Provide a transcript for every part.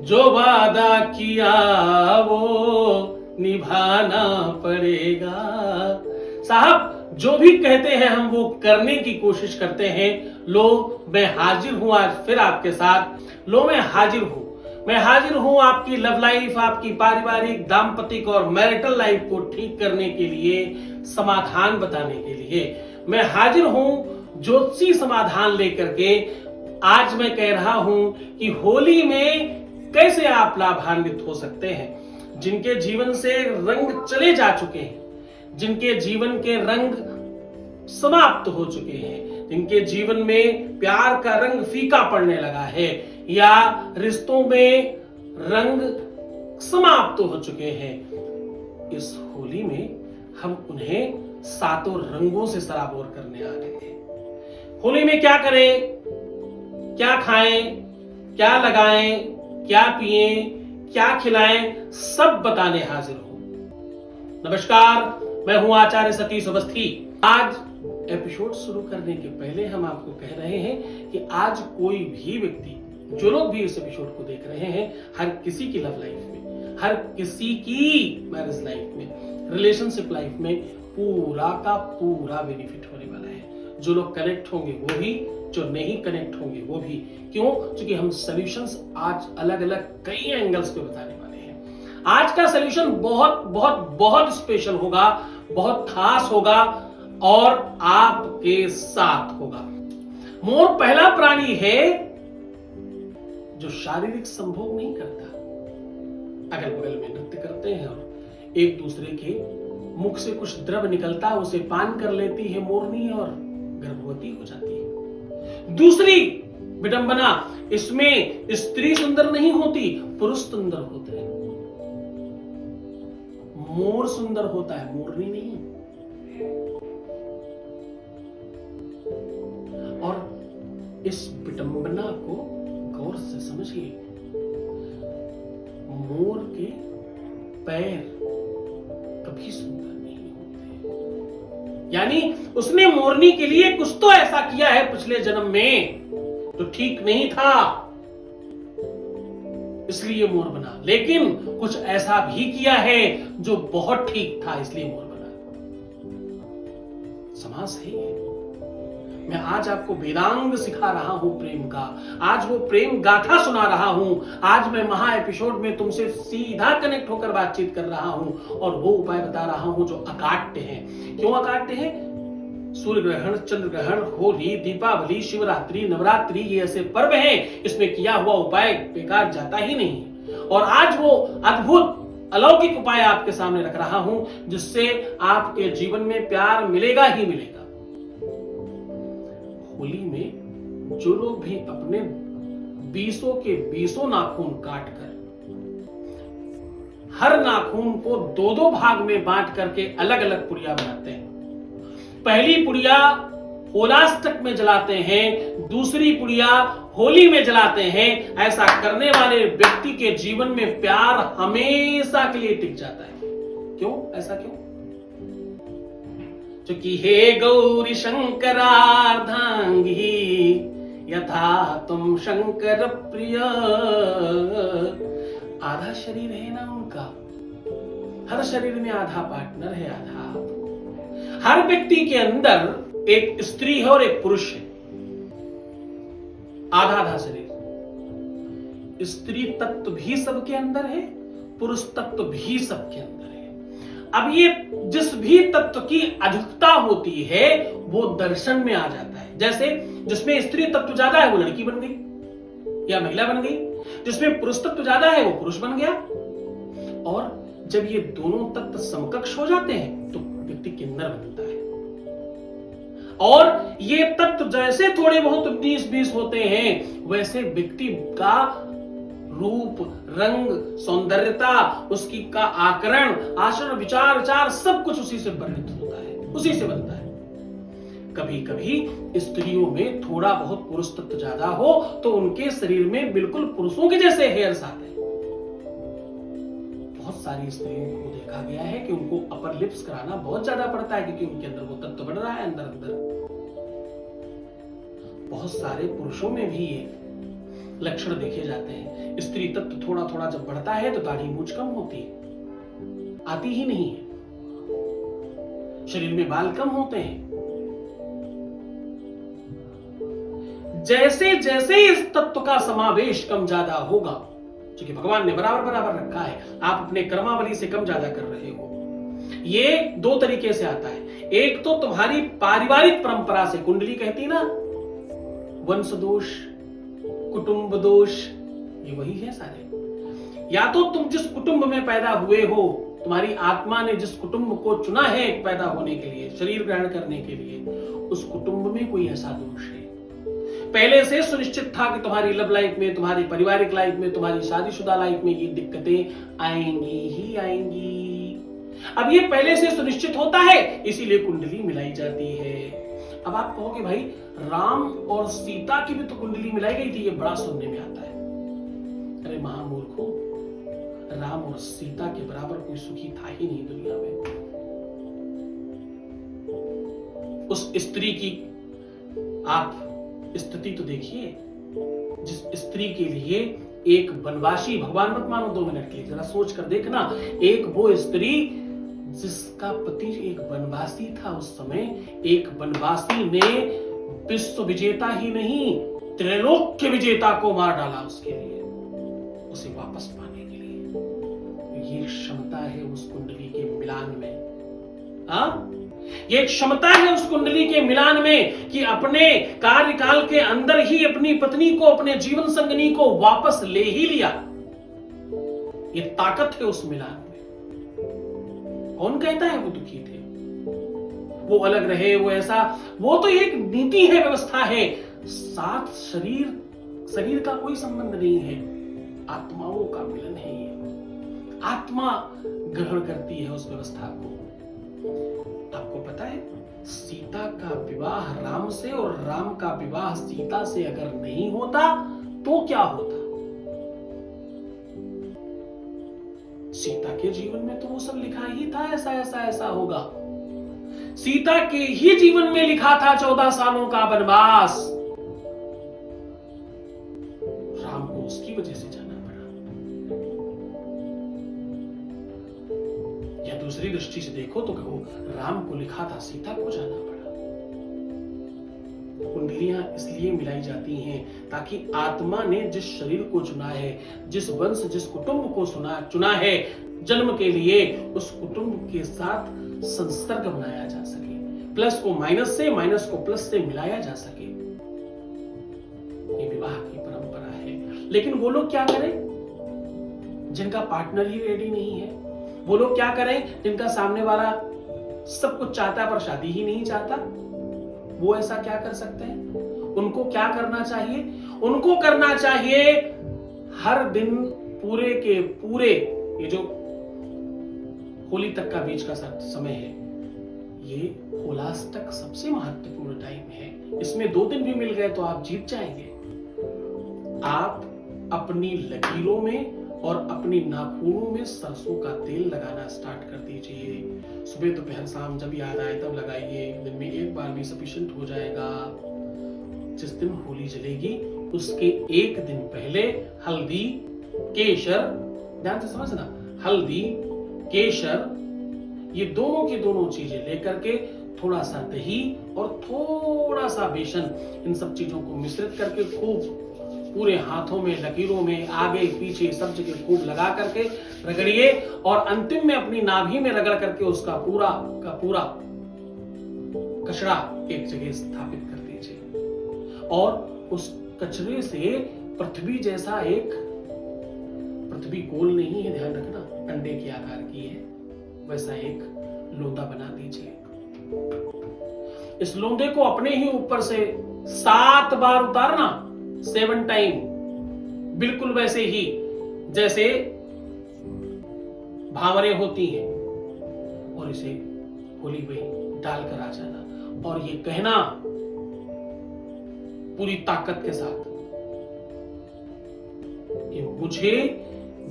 जो वादा किया वो निभाना पड़ेगा। साहब, जो भी कहते हैं हम वो करने की कोशिश करते हैं। लो मैं हाजिर हूं आज फिर आपके साथ। लो मैं हाजिर हूं। मैं हाजिर हूं आपकी लव लाइफ, आपकी पारिवारिक, दाम्पतिक और मैरिटल लाइफ को ठीक करने के लिए, समाधान बताने के लिए। मैं हाजिर हूं ज्योतिषी समाधान लेकर के। आज मैं कह रहा हूं कि होली में कैसे आप लाभान्वित हो सकते हैं। जिनके जीवन से रंग चले जा चुके हैं, जिनके जीवन के रंग समाप्त हो चुके हैं, जिनके जीवन में प्यार का रंग फीका पड़ने लगा है या रिश्तों में रंग समाप्त हो चुके हैं, इस होली में हम उन्हें सातों रंगों से सराबोर करने आ रहे हैं। होली में क्या करें, क्या खाएं, क्या लगाएं, क्या पिएं, क्या खिलाएं, सब बताने हाजिर हूं। नमस्कार, मैं हूं आचार्य सतीश अवस्थी। आज एपिसोड शुरू करने के पहले हम आपको कह रहे हैं कि आज कोई भी व्यक्ति, जो लोग भी इस एपिसोड को देख रहे हैं, हर किसी की लव लाइफ में, हर किसी की मैरिज लाइफ में, रिलेशनशिप लाइफ में पूरा का पूरा बेनिफिट होने वाला है। जो लोग कनेक्ट होंगे वो भी, जो नहीं कनेक्ट होंगे वो भी। क्यों? क्योंकि हम सॉल्यूशंस आज अलग अलग कई एंगल्स पे बताने वाले हैं। आज का सॉल्यूशन बहुत बहुत बहुत स्पेशल होगा, बहुत खास होगा और आपके साथ होगा। मोर पहला प्राणी है जो शारीरिक संभोग नहीं करता, अगल बगल में नृत्य करते हैं और एक दूसरे के मुख से कुछ द्रव निकलता है, उसे पान कर लेती है मोरनी और गर्भवती हो जाती है। दूसरी विडंबना, इसमें स्त्री सुंदर नहीं होती, पुरुष सुंदर होते हैं। मोर सुंदर होता है, मोरनी नहीं। और इस विडंबना को गौर से समझिए। मोर के पैर कभी सुंदर नहीं होते, यानी उसने मोरनी के लिए कुछ तो ऐसा किया है पिछले जन्म में जो ठीक नहीं था, इसलिए मोर बना। लेकिन कुछ ऐसा भी किया है जो बहुत ठीक था, इसलिए मोर बना। समास है ये। मैं आज आपको वेदांग सिखा रहा हूं प्रेम का, आज वो प्रेम गाथा सुना रहा हूं। आज मैं महा एपिसोड में तुमसे सीधा कनेक्ट होकर बातचीत कर रहा हूं और वो उपाय बता रहा हूं जो अकाट्य हैं। क्यों अकाट्य हैं? सूर्य ग्रहण, चंद्र ग्रहण, होली, दीपावली, शिवरात्रि, नवरात्रि, ये ऐसे पर्व हैं, इसमें किया हुआ उपाय बेकार जाता ही नहीं। और आज वो अद्भुत अलौकिक उपाय आपके सामने रख रहा हूं जिससे आपके जीवन में प्यार मिलेगा ही मिलेगा। होली में जो लोग भी अपने 20 के 20 नाखून काट कर हर नाखून को 2-2 भाग में बांट करके अलग अलग पुड़िया बनाते हैं। पहली पुड़िया होलाष्टक में जलाते हैं, दूसरी पुड़िया होली में जलाते हैं। ऐसा करने वाले व्यक्ति के जीवन में प्यार हमेशा के लिए टिक जाता है। क्यों? ऐसा क्यों? चूंकि हे गौरी शंकरार्धांगी यथा तुम शंकर प्रिय। आधा शरीर है ना उनका, हर शरीर में आधा पार्टनर है, आधा आप। हर व्यक्ति के अंदर एक स्त्री है और एक पुरुष है, आधा आधा शरीर। स्त्री तत्व भी सबके अंदर है, पुरुष तत्व भी सबके अंदर है। अब ये जिस भी तत्व की अधिकता होती है वो दर्शन में आ जाता है। जैसे जिसमें स्त्री तत्व ज्यादा है वो लड़की बन गई या महिला बन गई, जिसमें पुरुष तत्व ज्यादा है वो पुरुष बन गया। और जब ये दोनों तत्व समकक्ष हो जाते हैं तो व्यक्ति किन्नर बनता है। और ये तत्व जैसे थोड़े बहुत 19-20 होते हैं वैसे व्यक्ति का रूप, रंग, सौंदर्यता, उसकी का आकरण, आचरण, विचार सब कुछ उसी से वर्णित होता है, उसी से बनता है। कभी कभी स्त्रियों में थोड़ा बहुत पुरुष तत्व ज्यादा हो तो उनके शरीर में बिल्कुल पुरुषों के जैसे हेयर्स आते हैं। बहुत सारी स्त्रियों को देखा गया है कि उनको अपर लिप्स कराना बहुत ज्यादा पड़ता है क्योंकि उनके अंदर वो तत्व बढ़ रहा है अंदर अंदर। बहुत सारे पुरुषों में भी ये लक्षण देखे जाते हैं। स्त्री तत्व थोड़ा थोड़ा जब बढ़ता है तो दाढ़ी मूंछ कम होती है, आती ही नहीं है। शरीर में बाल कम होते हैं। जैसे जैसे इस तत्व का समावेश कम ज्यादा होगा, क्योंकि भगवान ने बराबर बराबर रखा है, आप अपने कर्मावली से कम ज्यादा कर रहे हो। ये दो तरीके से आता है। एक तो तुम्हारी पारिवारिक परंपरा से, कुंडली कहती ना, वंश दोष, कुटुंब दोष, ये वही है सारे। या तो तुम जिस कुटुंब में पैदा हुए हो, तुम्हारी आत्मा ने जिस कुटुंब को चुना है पैदा होने के लिए, शरीर ग्रहण करने के लिए, उस कुटुंब में कोई ऐसा दोष है। पहले से सुनिश्चित था कि तुम्हारी लव लाइफ में, तुम्हारी पारिवारिक लाइफ में, तुम्हारी शादीशुदा लाइफ में ये दिक्कतें आएंगी ही आएंगी। अब ये पहले से सुनिश्चित होता है, इसीलिए कुंडली मिलाई जाती है। अब आप कहोगे भाई राम और सीता की भी तो कुंडली मिलाई गई थी, ये बड़ा सुनने में आता है। अरे महामूर्खों, राम और सीता के बराबर कोई सुखी था ही नहीं दुनिया में। उस स्त्री की आप स्थिति तो देखिए, जिस स्त्री के लिए एक बनवासी, भगवान मत मानो 2 मिनट के लिए, जरा सोच कर देखना, एक वो स्त्री जिसका पति एक बनवासी था उस समय, एक बनवासी ने विश्व विजेता ही नहीं, त्रैलोक्य विजेता को मार डाला उसके लिए, उसे वापस पाने के लिए। ये क्षमता है उस कुंडली के मिलान में। ये क्षमता है उस कुंडली के मिलान में कि अपने कार्यकाल के अंदर ही अपनी पत्नी को, अपने जीवन संगनी को वापस ले ही लिया। ये ताकत है उस मिलान में। कौन कहता है वो दुखी थे, वो अलग रहे, वो ऐसा, वो तो एक नीति है, व्यवस्था है। साथ शरीर का कोई संबंध नहीं है, आत्माओं का मिलन है। ये आत्मा ग्रहण करती है उस व्यवस्था को। आपको पता है, सीता का विवाह राम से और राम का विवाह सीता से अगर नहीं होता तो क्या होता? सीता के जीवन में तो वो सब लिखा ही था, ऐसा ऐसा ऐसा होगा। सीता के ही जीवन में लिखा था 14 सालों का वनवास। राम को उसकी वजह से जाना पड़ा। या दूसरी दृष्टि से देखो तो कहो राम को लिखा था, सीता को जाना पड़ा। कुंडलियां इसलिए मिलाई जाती हैं ताकि आत्मा ने जिस शरीर को चुना है, जिस वंश, जिस कुटुंब को चुना है जन्म के लिए, उस कुटुंब के साथ संसर्ग बनाया जा सके, प्लस को माइनस से, माइनस को प्लस से मिलाया जा सके। ये विवाह की परंपरा है। लेकिन वो लोग क्या करें जिनका पार्टनर ही रेडी नहीं है? वो लोग क्या करें जिनका सामने वाला सब कुछ चाहता है पर शादी ही नहीं चाहता? वो ऐसा क्या कर सकते हैं? उनको क्या करना चाहिए? उनको करना चाहिए हर दिन पूरे के पूरे, ये जो होली तक का बीच का समय है, ये होलाष्टक सबसे महत्वपूर्ण टाइम है। इसमें 2 दिन भी मिल गए तो आप जीत जाएंगे। आप अपनी लकीरों में और अपनी नाखूनों में सरसों का तेल लगाना स्टार्ट कर दीजिए। सुबह दोपहर शाम जब याद आए तब लगाइए। दिन में एक बार भी सफिशिएंट हो जाएगा। जिस दिन होली जलेगी उसके एक दिन पहले हल्दी, केशर, ध्यान से समझना, हल्दी, केशर, ये दोनों की दोनों चीजें लेकर के थोड़ा सा दही और थोड़ा सा बेसन, इन सब चीजों को मिश्रित करके खूब पूरे हाथों में, लकीरों में, आगे पीछे सब जगह खूब लगा करके रगड़िए और अंतिम में अपनी नाभि में रगड़ करके उसका पूरा का पूरा कचरा एक जगह स्थापित कर दीजिए। और उस कचरे से पृथ्वी जैसा एक, पृथ्वी गोल नहीं है, ध्यान रखना, अंडे के आकार की है, वैसा एक लोंदा बना दीजिए। इस लोंदे को अपने ही ऊपर से 7 बार उतारना, 7 टाइम, बिल्कुल वैसे ही जैसे भावरें होती हैं, और इसे होली में डालकर आ जाना और ये कहना पूरी ताकत के साथ कि मुझे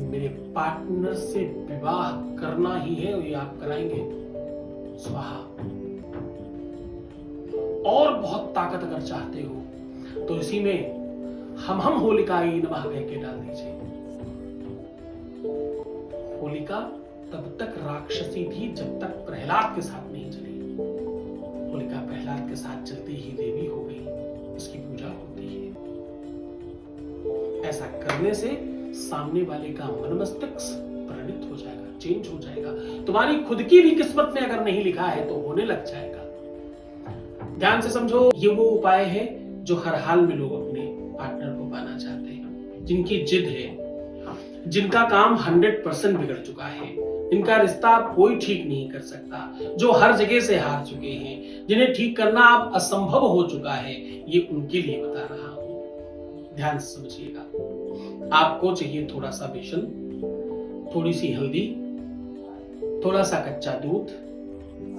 मेरे पार्टनर से विवाह करना ही है, और ये आप कराएंगे स्वाहा। और बहुत ताकत अगर चाहते हो तो इसी में हम होलिकाई नमः कह के डाल दीजिए। होलिका तब तक राक्षसी थी जब तक प्रहलाद के साथ नहीं चली। होलिका प्रहलाद के साथ चलते ही देवी हो गई, उसकी पूजा होती है। ऐसा करने से सामने वाले का मन मस्तिष्क परिणित हो जाएगा, चेंज हो जाएगा। तुम्हारी खुद की भी किस्मत में अगर नहीं लिखा है तो होने लग जाएगा। ध्यान से समझो, ये वो उपाय है जो हर हाल में लोग अपने पार्टनर को पाना चाहते हैं, जिनकी जिद है, जिनका काम 100% बिगड़ चुका है, इनका रिश्ता कोई ठीक नहीं कर सकता, जो हर जगह से हार चुके हैं, जिन्हें ठीक करना अब असंभव हो चुका है, ये उनके लिए बता रहा हूं। ध्यान से समझिएगा। आपको चाहिए थोड़ा सा बेसन, थोड़ी सी हल्दी, थोड़ा सा कच्चा दूध,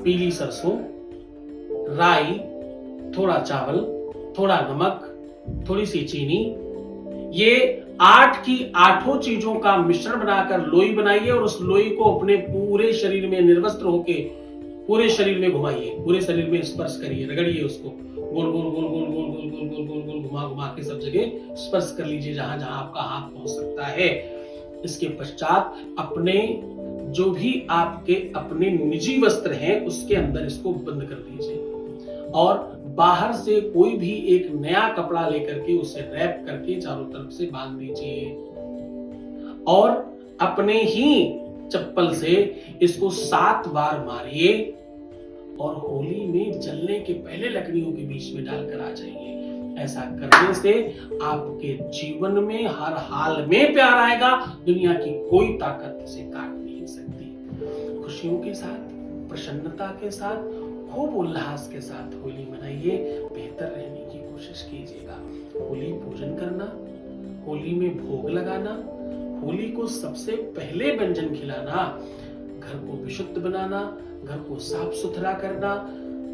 पीली सरसों, राई, थोड़ा चावल, थोड़ा नमक, थोड़ी सी चीनी, ये 8 की 8 चीजों का मिश्रण बनाकर लोई बनाइए और उस लोई को अपने पूरे शरीर में निर्वस्त्र होके पूरे शरीर में घुमाइए, पूरे शरीर में स्पर्श करिए, रगड़िए उसको, गोल गोल गोल गोल गोल गोल गोल गोल गोल गोल घुमा घुमा के सब जगह स्पर्श कर लीजिए जहां जहां आपका हाथ पहुंच सकता है। इसके पश्चात अपने जो भी आपके अपने निजी वस्त्र हैं उसके अंदर इसको बंद कर दीजिए और बाहर से कोई भी एक नया कपड़ा लेकर के उसे रैप करके चारों तरफ से बांध दीजिए और अपने ही चप्पल से इसको 7 बार मारिए और होली में जलने के पहले लकड़ियों के बीच में डालकर आ जाइए। ऐसा करने से आपके जीवन में हर हाल में प्यार आएगा, दुनिया की कोई ताकत इसे काट नहीं सकती। खुशियों के साथ, प्रसन्नता के साथ, खूब उल्लास के साथ होली मनाइए, बेहतर रहने की कोशिश कीजिएगा। होली पूजन करना, होली में भोग लगाना, होली को सबसे पहले व्यंजन खिलाना, घर को विशुद्ध बनाना, घर को साफ सुथरा करना,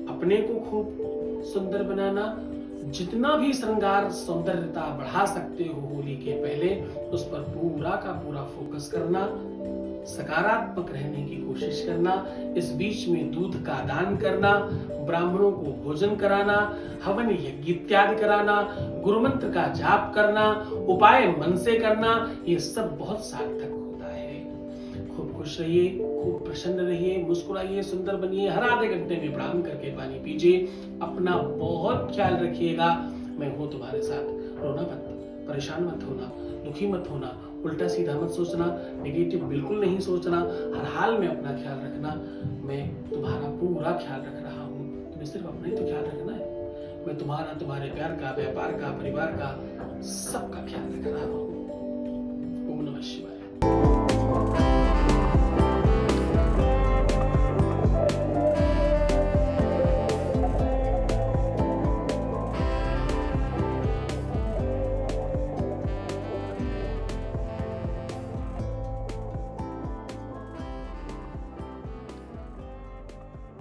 अपने को खूब सुंदर बनाना, जितना भी श्रृंगार सौंदर्यता बढ़ा सकते हो होली के पहले उस पर पूरा का पूरा फोकस करना, सकारात्मक रहने की कोशिश करना, इस बीच में दूध का दान करना, ब्राह्मणों को भोजन कराना, हवन यज्ञ इत्यादि कराना, गुरु मंत्र का जाप करना, उपाय मन से करना, ये सब बहुत सार्थक होता है। खूब खुश रहिए, खूब प्रसन्न रहिए, मुस्कुराइए, सुंदर बनिए, हर आधे घंटे में प्रणाम करके पानी पीजिए। अपना बहुत ख्याल रखिएगा। मैं हूं तुम्हारे साथ। रोना मत, परेशान मत होना, दुखी मत होना, उल्टा सीधा मत सोचना, नेगेटिव बिल्कुल नहीं सोचना, हर हाल में अपना ख्याल रखना। मैं तुम्हारा पूरा ख्याल रख रहा हूँ, तुम्हें सिर्फ अपना ही तो ख्याल रखना है। मैं तुम्हारा, तुम्हारे प्यार का, व्यापार का, परिवार का, सबका ख्याल रख रहा हूँ। ओम नमः शिवाय।